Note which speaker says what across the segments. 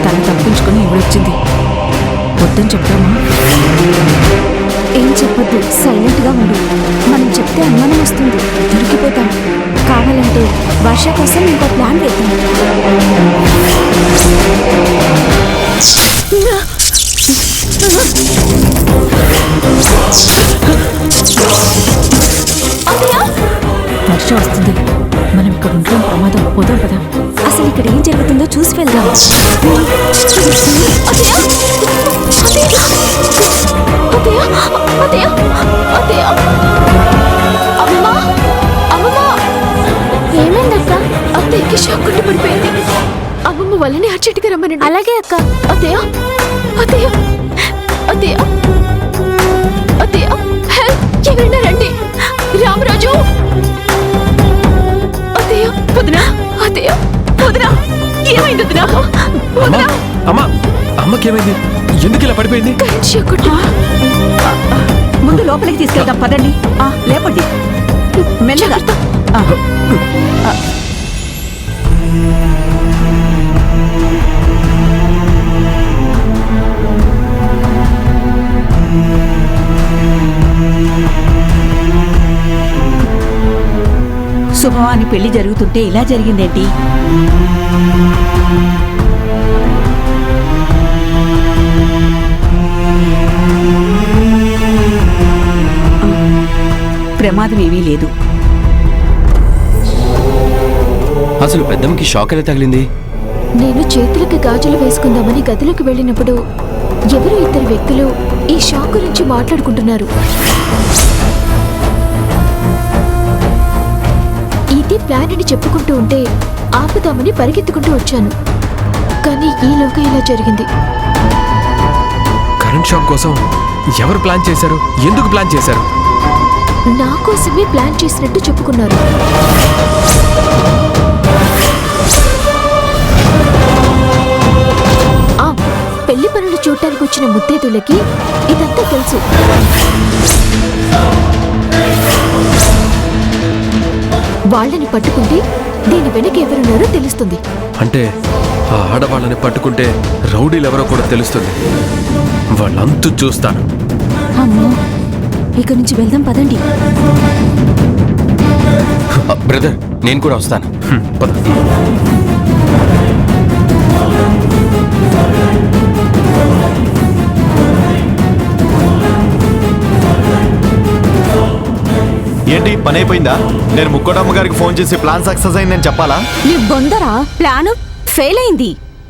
Speaker 1: తను తప్పించుకుని ఇవిడొచ్చింది. వద్దని చెప్తామా?
Speaker 2: ఏం చెప్పొద్దు, సైలెంట్ గా ఉండు. మనం చెప్తే అనుమానం వస్తుంది, దొరికిపోతాం. కావాలంటే వర్ష కోసం ఇంకో ప్లాన్ వేద్దాం.
Speaker 1: వర్ష వస్తుంది, మనం ఇక్కడ ఉంటే ప్రమాదం. పోదాం కదా.
Speaker 2: అసలు ఇక్కడ ఏం జరుగుతుందో చూసి వెళ్దాం. ఏమైందక్క? అత్తయ్యకి షాక్ కొట్టి పడిపోయింది. అమ్మమ్మ వాళ్ళని అర్జెంటుగా రమ్మని. అలాగే అక్క. అత్తయ్య అత్తయ్య అత్తయ్య అత్తయ్య, హెల్ప్! ఎవరైనా రండి. రామరాజు! అత్తయ్య వదినా! అత్తయ్య వదినా! ఏమైంది వదినా? వదినా!
Speaker 3: అమ్మా, అమ్మకేమైంది? ఎందుకు ఇలా పడిపోయింది?
Speaker 2: షాక్ కొట్టి.
Speaker 1: ముందు లోపలికి తీసుకెళ్తాం, పదండి. లేపండి మెల్లగా. శుభవాని పెళ్లి జరుగుతుంటే ఇలా జరిగిందేంటి? ప్రమాదం ఏమీ లేదు.
Speaker 3: అసలు పెద్దమ్మకి షాక్ ఎలా తగిలింది?
Speaker 2: నేను చేతులకి గాజులు వేసుకుందామని గదిలోకి వెళ్ళినప్పుడు ఎవరో ఇద్దరు వ్యక్తులు ఈ షాక్ గురించి మాట్లాడుకుంటున్నారు. ఇది ప్లాన్ అని చెప్పుకుంటూ ఉంటే ఆపుదామని పరిగెత్తుకుంటూ వచ్చాను, కానీ ఈలోగా ఇలా జరిగింది.
Speaker 3: కరెంట్ షాక్ కోసం ఎవరు ప్లాన్ చేశారు? ఎందుకు ప్లాన్ చేశారు?
Speaker 2: నా కోసమే ప్లాన్ చేసినట్టు చెప్పుకున్నారు. పెళ్లి పనులు చూడటానికి వచ్చిన ముత్తైదులకి ఇదంతా తెలుసు. వాళ్ళని పట్టుకుంటే దీని వెనక ఎవరున్నారో తెలుస్తుంది.
Speaker 3: అంటే ఆ ఆడవాళ్ళని పట్టుకుంటే రౌడీలు ఎవరో కూడా తెలుస్తుంది. వాళ్ళంతూ చూస్తాను.
Speaker 2: అమ్మో, ఇక్కడి నుంచి వెళ్దాం పదండి.
Speaker 3: బ్రదర్, నేను కూడా వస్తాను. పద.
Speaker 4: ఏంటి పని అయిపోయిందా? నేను ముక్కోటమ్మ గారికి ఫోన్ చేసి ప్లాన్ సక్సెస్ అయిందని చెప్పాలా?
Speaker 2: నీ బొందరా, ప్లాన్ ఫెయిల్ అయింది.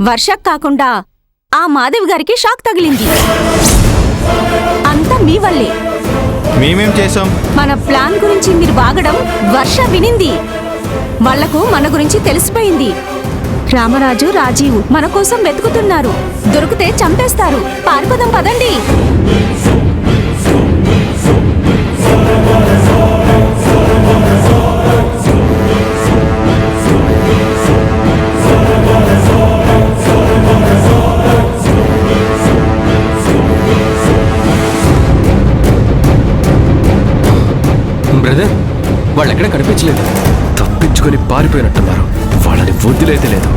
Speaker 2: వర్షకు కాకుండా ఆ మాధవి గారికి షాక్ తగిలింది. అంతా మీ వల్లే.
Speaker 4: మేమేం చేసాం?
Speaker 2: మన ప్లాన్ గురించి మీరు వాగడం వర్ష వినింది. వాళ్లకు మన గురించి తెలిసిపోయింది. రామరాజు, రాజీవ్ మన కోసం వెతుకుతున్నారు. దొరికితే చంపేస్తారు. పారిపోదాం పదండి.
Speaker 3: బ్రదర్, వాళ్ళు ఎక్కడ కనిపించలేదు. తప్పించుకొని పారిపోయినట్టున్నారు. వాళ్ళని వదిలేదే లేదు.